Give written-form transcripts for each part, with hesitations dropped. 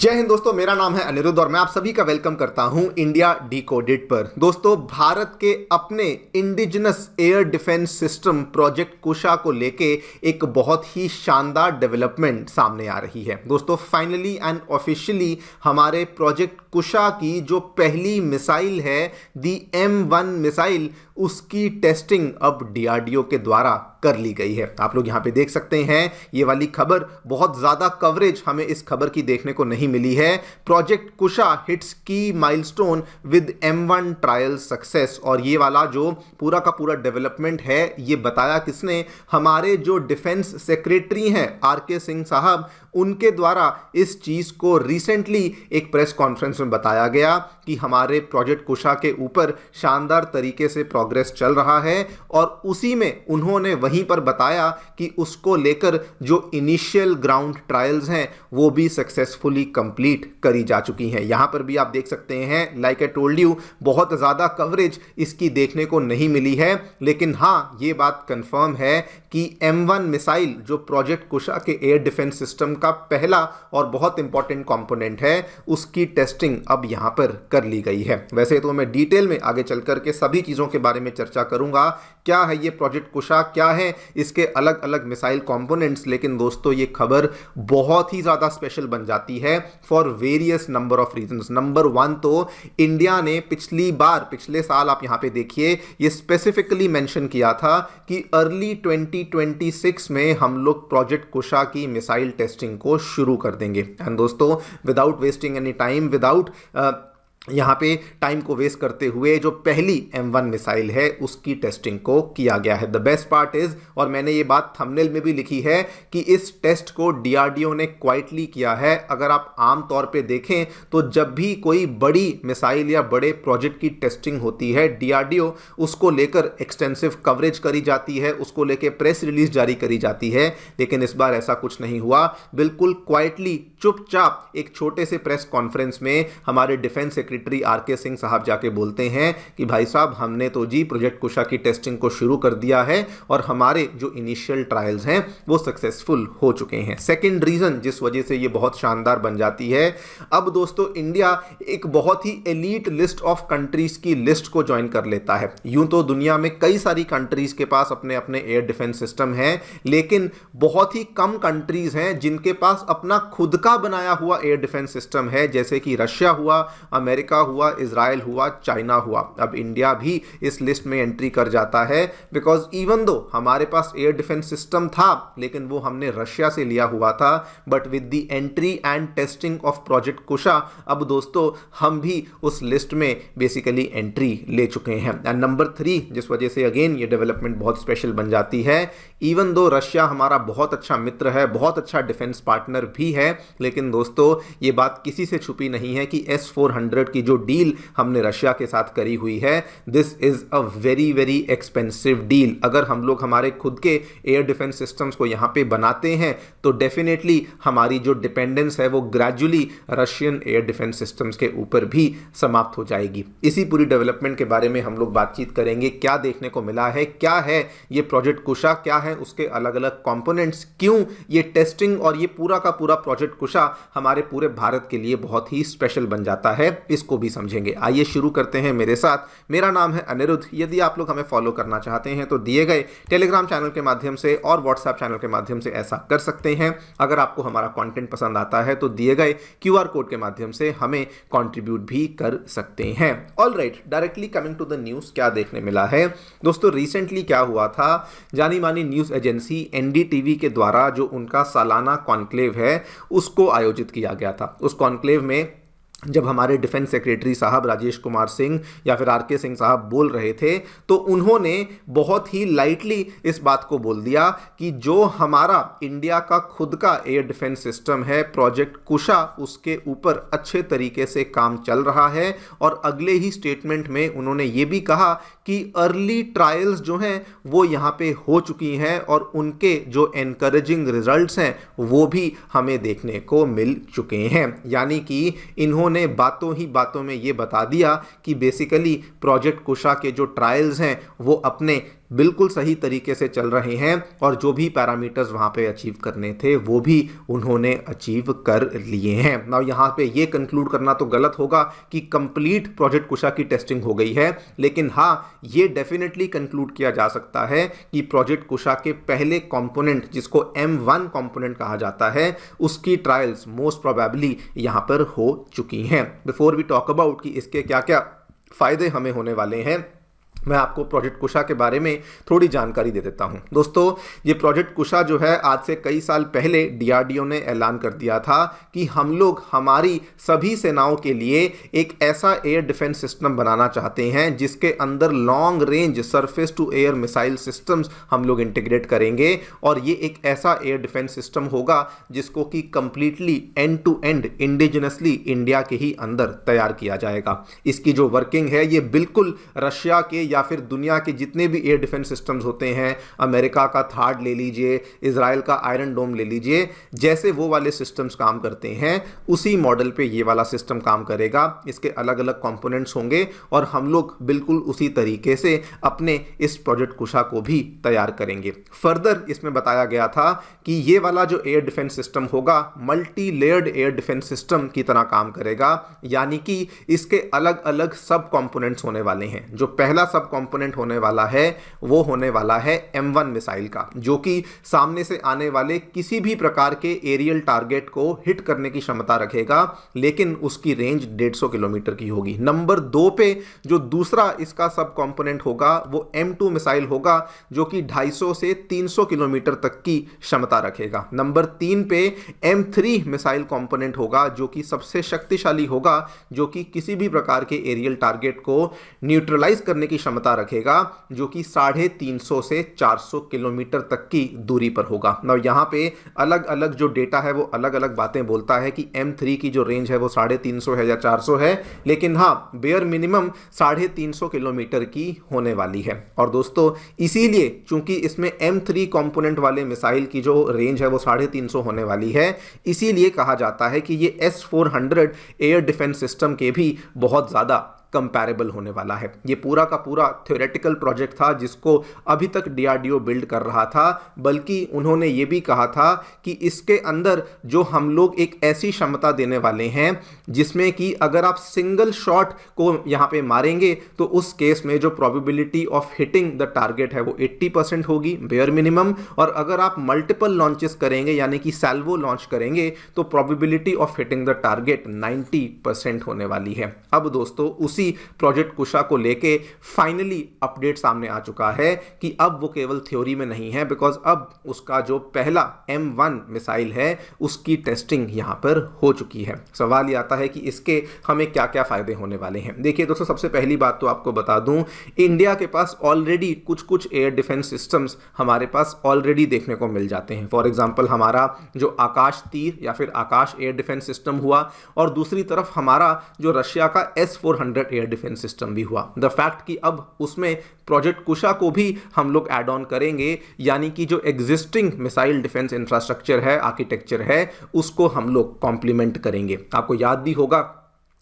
जय हिंद दोस्तों, मेरा नाम है अनिरुद्ध और मैं आप सभी का वेलकम करता हूं इंडिया डिकोडेड पर। दोस्तों, भारत के अपने indigenous air defence system project Kusha को लेके एक बहुत ही शानदार डेवलपमेंट सामने आ रही है। दोस्तों, फाइनली एंड ऑफिशियली हमारे प्रोजेक्ट कुशा की जो पहली मिसाइल है दी M1 मिसाइल, उसकी टेस्टिंग अब डीआरडीओ के द्वारा कर ली गई है। आप लोग यहां पे देख सकते हैं ये वाली खबर, बहुत ज्यादा कवरेज हमें इस खबर की देखने को नहीं मिली है। प्रोजेक्ट कुशा हिट्स की milestone with M1 trial success. और ये वाला जो पूरा का पूरा डेवलपमेंट है, ये बताया किसने? हमारे जो डिफेंस सेक्रेटरी हैं RK सिंह साहब, उनके द्वारा इस चीज को रिसेंटली एक प्रेस कॉन्फ्रेंस में बताया गया कि हमारे प्रोजेक्ट कुशा के ऊपर शानदार तरीके से प्रोग्रेस चल रहा है। और उसी में उन्होंने वहीं पर बताया कि उसको लेकर जो इनिशियल ग्राउंड ट्रायल्स हैं वो भी सक्सेसफुली कंप्लीट करी जा चुकी हैं। यहां पर भी आप देख सकते हैं, लाइक आई टोल्ड यू, बहुत ज्यादा कवरेज इसकी देखने को नहीं मिली है, लेकिन हाँ, ये बात कंफर्म है कि M1 मिसाइल जो प्रोजेक्ट कुशा के एयर डिफेंस सिस्टम का पहला और बहुत इंपॉर्टेंट कंपोनेंट है, उसकी टेस्टिंग अब यहां पर कर ली गई है। वैसे तो मैं डिटेल में आगे चलकर के सभी चीजों के बारे में चर्चा करूंगा, क्या है ये प्रोजेक्ट कुशा, क्या है इसके अलग अलग मिसाइल कंपोनेंट्स। लेकिन दोस्तों, ये खबर बहुत ही ज्यादा स्पेशल बन जाती है for various number of reasons. Number one तो इंडिया ने पिछले साल आप यहां पे देखिए, ये स्पेसिफिकली मेंशन किया था कि अर्ली 2026 में हम लोग प्रोजेक्ट कुशा की मिसाइल टेस्टिंग को शुरू कर देंगे। एंड दोस्तों, without wasting any time, without यहाँ पे टाइम को वेस्ट करते हुए, जो पहली M1 मिसाइल है उसकी टेस्टिंग को किया गया है। द बेस्ट पार्ट इज, और मैंने ये बात थंबनेल में भी लिखी है, कि इस टेस्ट को डीआरडीओ ने क्वाइटली किया है। अगर आप आम तौर पे देखें तो जब भी कोई बड़ी मिसाइल या बड़े प्रोजेक्ट की टेस्टिंग होती है, डीआरडीओ उसको लेकर एक्सटेंसिव कवरेज करी जाती है, उसको लेकर प्रेस रिलीज जारी करी जाती है। लेकिन इस बार ऐसा कुछ नहीं हुआ। बिल्कुल क्वाइटली, चुपचाप एक छोटे से प्रेस कॉन्फ्रेंस में हमारे डिफेंस सेक्रेटरी RK सिंह साहब जाके बोलते हैं कि भाई साहब, हमने तो जी प्रोजेक्ट कुशा की टेस्टिंग को शुरू कर दिया है और हमारे जो इनिशियल ट्रायल्स हैं वो सक्सेसफुल हो चुके हैं। सेकंड रीजन जिस वजह से ये बहुत शानदार बन जाती है, अब दोस्तों इंडिया एक बहुत ही एलीट लिस्ट ऑफ कंट्रीज की लिस्ट को ज्वाइन कर लेता है। यूं तो दुनिया में कई सारी कंट्रीज के पास अपने अपने एयर डिफेंस सिस्टम है, लेकिन बहुत ही कम कंट्रीज हैं जिनके पास अपना खुद का बनाया हुआ एयर डिफेंस सिस्टम है, जैसे कि रशिया हुआ, अमेरिका हुआ, इजराइल हुआ, चाइना हुआ। अब इंडिया भी इस लिस्ट में एंट्री कर जाता है, बिकॉज इवन दो हमारे पास एयर डिफेंस सिस्टम था, लेकिन वो हमने रशिया से लिया हुआ था। But with the entry and testing of project Kusha, अब दोस्तों हम भी उस लिस्ट में बेसिकली एंट्री ले चुके हैं। एंड नंबर 3, जिस वजह से अगेन ये डेवलपमेंट बहुत स्पेशल बन जाती है, इवन दो रशिया हमारा बहुत अच्छा मित्र है, बहुत अच्छा डिफेंस पार्टनर भी है, लेकिन दोस्तों ये बात किसी से छुपी नहीं है कि S-400 की जो डील हमने रशिया के साथ करी हुई है, this is a very very expensive deal. अगर हम लोग हमारे खुद के एयर डिफेंस सिस्टम्स को यहां पे बनाते हैं तो डेफिनेटली हमारी जो डिपेंडेंस है वो gradually Russian air defence systems के ऊपर भी समाप्त हो जाएगी। इसी पूरी डेवलपमेंट के बारे में हम लोग बातचीत करेंगे, क्या देखने को मिला है, क्या है ये प्रोजेक्ट कुशा, क्या है उसके अलग अलग कंपोनेंट्स, क्यों ये टेस्टिंग और ये पूरा का पूरा प्रोजेक्ट कुशा हमारे पूरे भारत के लिए बहुत ही स्पेशल बन जाता है, इसको भी समझेंगे। आइए शुरू करते हैं मेरे साथ। मेरा नाम है अनिरुद्ध। यदि आप लोग हमें फॉलो करना चाहते हैं तो दिए गए टेलीग्राम चैनल के माध्यम से और व्हाट्सएप चैनल के माध्यम से ऐसा कर सकते हैं। अगर आपको हमारा कंटेंट पसंद आता है तो दिए गए QR कोड के माध्यम से हमें कंट्रीब्यूट भी कर सकते हैं। Alright, directly coming to the news, क्या देखने मिला है दोस्तों? रिसेंटली क्या हुआ था, जानी मानी न्यूज़ एजेंसी NDTV के द्वारा जो उनका सालाना कॉन्क्लेव है उसको आयोजित किया गया था। उस कॉन्क्लेव में जब हमारे डिफेंस सेक्रेटरी साहब राजेश कुमार सिंह या फिर RK सिंह साहब बोल रहे थे, तो उन्होंने बहुत ही लाइटली इस बात को बोल दिया कि जो हमारा इंडिया का खुद का एयर डिफेंस सिस्टम है प्रोजेक्ट कुशा, उसके ऊपर अच्छे तरीके से काम चल रहा है। और अगले ही स्टेटमेंट में उन्होंने ये भी कहा कि अर्ली ट्रायल्स जो हैं वो यहाँ पे हो चुकी हैं और उनके जो एनकरेजिंग रिजल्ट्स हैं वो भी हमें देखने को मिल चुके हैं। यानी कि इन्होंने बातों ही बातों में ये बता दिया कि बेसिकली प्रोजेक्ट कुशा के जो ट्रायल्स हैं वो अपने बिल्कुल सही तरीके से चल रहे हैं और जो भी पैरामीटर्स वहाँ पे अचीव करने थे वो भी उन्होंने अचीव कर लिए हैं। नाउ यहाँ पे ये कंक्लूड करना तो गलत होगा कि कंप्लीट प्रोजेक्ट कुशा की टेस्टिंग हो गई है, लेकिन हाँ, ये डेफिनेटली कंक्लूड किया जा सकता है कि प्रोजेक्ट कुशा के पहले कंपोनेंट जिसको M1 कंपोनेंट कहा जाता है उसकी ट्रायल्स मोस्ट प्रोबेबली यहाँ पर हो चुकी हैं। बिफोर वी टॉक अबाउट कि इसके क्या क्या फायदे हमें होने वाले हैं, मैं आपको प्रोजेक्ट कुशा के बारे में थोड़ी जानकारी दे देता हूं। दोस्तों, ये प्रोजेक्ट कुशा जो है आज से कई साल पहले DRDO ने ऐलान कर दिया था कि हम लोग हमारी सभी सेनाओं के लिए एक ऐसा एयर डिफेंस सिस्टम बनाना चाहते हैं जिसके अंदर long range surface to air missile systems हम लोग इंटीग्रेट करेंगे और ये एक ऐसा एयर डिफेंस सिस्टम होगा जिसको कि completely end to end indigenously India के ही अंदर तैयार किया जाएगा। इसकी जो वर्किंग है ये बिल्कुल रशिया के या फिर दुनिया के जितने भी एयर डिफेंस सिस्टम्स होते हैं, अमेरिका का थार्ड ले लीजिए, इजराइल का आयरन डोम ले लीजिए, जैसे वो वाले सिस्टम्स काम करते हैं उसी मॉडल पे ये वाला सिस्टम काम करेगा। इसके अलग अलग कंपोनेंट्स होंगे और हम लोग बिल्कुल उसी तरीके से अपने इस प्रोजेक्ट कुशा को भी तैयार करेंगे। फर्दर इसमें बताया गया था कि ये वाला जो एयर डिफेंस सिस्टम होगा multi layered air defence system की तरह काम करेगा, यानी कि इसके अलग अलग सब कंपोनेंट्स होने वाले हैं। जो पहला सब कंपोनेंट होने वाला है वो होने वाला है M1 मिसाइल का, जो कि सामने से आने वाले किसी भी प्रकार के एरियल टारगेट को हिट करने की क्षमता रखेगा, लेकिन उसकी रेंज 150 किलोमीटर की होगी। नंबर 2 पे जो दूसरा इसका सब कंपोनेंट होगा वो M2 मिसाइल होगा, जो कि 250 से 300 किलोमीटर तक की क्षमता रखेगा। नंबर 3 पे M3 मिसाइल कंपोनेंट होगा, जो कि सबसे शक्तिशाली होगा, जो कि किसी भी प्रकार के एरियल टारगेट को न्यूट्रलाइज करने की क्षमता रखेगा, जो कि 350 से 400 किलोमीटर तक की दूरी पर होगा। ना यहाँ पे अलग अलग जो डेटा है वो अलग अलग बातें बोलता है कि M3 की जो रेंज है वो 350 है या 400 है, लेकिन हाँ, बेयर मिनिमम 350 किलोमीटर की होने वाली है। और दोस्तों, इसीलिए चूंकि इसमें M3 कंपोनेंट वाले मिसाइल की जो रेंज है वो 350 होने वाली है, इसीलिए कहा जाता है कि ये S-400 एयर डिफेंस सिस्टम के भी बहुत ज़्यादा कंपैरेबल होने वाला है। ये पूरा का पूरा थ्योरेटिकल प्रोजेक्ट था जिसको अभी तक DRDO बिल्ड कर रहा था, बल्कि उन्होंने ये भी कहा था कि इसके अंदर जो हम लोग एक ऐसी क्षमता देने वाले हैं जिसमें कि अगर आप सिंगल शॉट को यहाँ पे मारेंगे तो उस केस में जो probability of hitting the target है वो 80% होगी बेयर मिनिमम, और अगर आप मल्टीपल लॉन्चेस करेंगे यानी कि सैल्वो लॉन्च करेंगे तो probability of hitting the target 90% होने वाली है। अब दोस्तों, उसी प्रोजेक्ट कुशा को लेके फाइनली अपडेट सामने आ चुका है कि अब वो केवल थ्योरी में नहीं है, बिकॉज अब उसका जो पहला M1 मिसाइल है उसकी टेस्टिंग यहां पर हो चुकी है। सवाल ये आता है कि इसके हमें क्या क्या फायदे होने वाले हैं। देखिए दोस्तों, सबसे पहली बात तो आपको बता दूं, इंडिया के पास ऑलरेडी कुछ कुछ एयर डिफेंस सिस्टम्स हमारे पास ऑलरेडी देखने को मिल जाते हैं। फॉर एग्जाम्पल, हमारा जो आकाश तीर या फिर आकाश एयर डिफेंस सिस्टम हुआ, और दूसरी तरफ हमारा जो रशिया का S-400 एयर डिफेंस सिस्टम भी हुआ। द फैक्ट कि अब उसमें प्रोजेक्ट कुशा को भी हम लोग ऐड ऑन करेंगे, यानी कि जो एग्जिस्टिंग मिसाइल डिफेंस इंफ्रास्ट्रक्चर है, आर्किटेक्चर है, उसको हम लोग कॉम्प्लीमेंट करेंगे। आपको याद भी होगा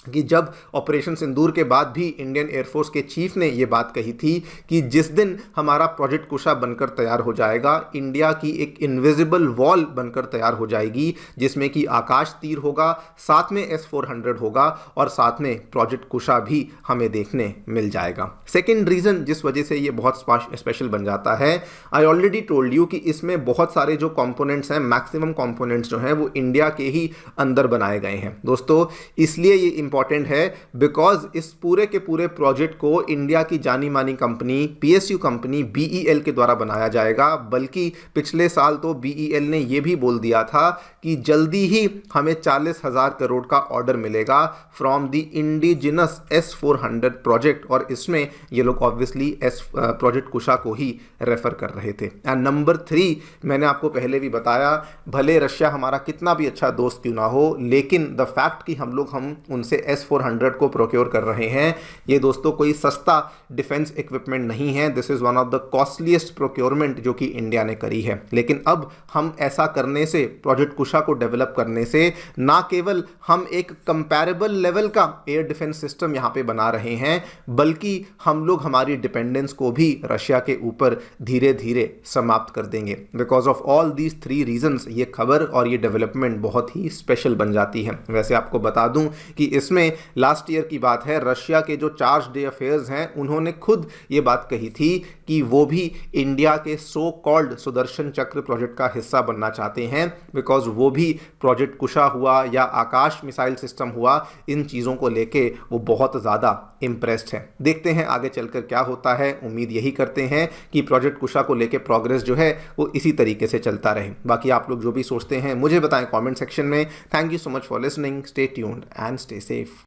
कि जब ऑपरेशन सिंदूर के बाद भी इंडियन एयरफोर्स के चीफ ने यह बात कही थी कि जिस दिन हमारा प्रोजेक्ट कुशा बनकर तैयार हो जाएगा, इंडिया की एक इनविजिबल वॉल बनकर तैयार हो जाएगी, जिसमें कि आकाश तीर होगा, साथ में S-400 होगा और साथ में प्रोजेक्ट कुशा भी हमें देखने मिल जाएगा। सेकेंड रीज़न जिस वजह से ये बहुत स्पेशल बन जाता है, आई ऑलरेडी टोल्ड यू कि इसमें बहुत सारे जो कॉम्पोनेंट्स हैं, मैक्सिमम कॉम्पोनेंट्स जो हैं वो इंडिया के ही अंदर बनाए गए हैं। दोस्तों, इसलिए ये इंपॉर्टेंट है बिकॉज इस पूरे के पूरे प्रोजेक्ट को इंडिया की जानी मानी कंपनी PSU कंपनी BEL के द्वारा बनाया जाएगा। बल्कि पिछले साल तो BEL ने यह भी बोल दिया था कि जल्दी ही हमें 40,000 करोड़ का ऑर्डर मिलेगा from the indigenous S-400 project, और इसमें ये लोग ऑब्वियसली प्रोजेक्ट कुशा को ही रेफर कर रहे थे। एंड नंबर 3, मैंने आपको पहले भी बताया, भले रशिया हमारा कितना भी अच्छा दोस्त क्यों ना हो, लेकिन द फैक्ट कि हम उनसे S-400 को प्रोक्योर कर रहे हैं। ये दोस्तों कोई सस्ता डिफेंस इक्विपमेंट नहीं है, this is one of the costliest procurement जो कि इंडिया ने करी है। लेकिन अब हम ऐसा करने से, प्रोजेक्ट कुशा को डेवलप करने से, ना केवल हम एक कंपैरेबल लेवल का एयर डिफेंस सिस्टम यहाँ पे बना रहे हैं, बल्कि हम लोग हमारी डिपेंडेंस को भी रशिया के ऊपर धीरे धीरे समाप्त कर देंगे। Because of all these 3 reasons ये खबर और ये डेवलपमेंट बहुत ही स्पेशल बन जाती है। वैसे आपको बता दूं कि इसमें लास्ट ईयर की बात है, रशिया के जो चार्ज डे अफेयर्स हैं उन्होंने खुद ये बात कही थी कि वो भी इंडिया के सो कॉल्ड सुदर्शन चक्र प्रोजेक्ट का हिस्सा बनना चाहते हैं, बिकॉज वो भी प्रोजेक्ट कुशा हुआ या आकाश मिसाइल सिस्टम हुआ, इन चीज़ों को लेके वो बहुत ज़्यादा इम्प्रेस्ड हैं। देखते हैं आगे चलकर क्या होता है। उम्मीद यही करते हैं कि प्रोजेक्ट कुशा को लेके प्रोग्रेस जो है वो इसी तरीके से चलता रहे। बाकी आप लोग जो भी सोचते हैं मुझे बताएं कमेंट सेक्शन में। Thank you so much for listening, stay tuned and stay safe.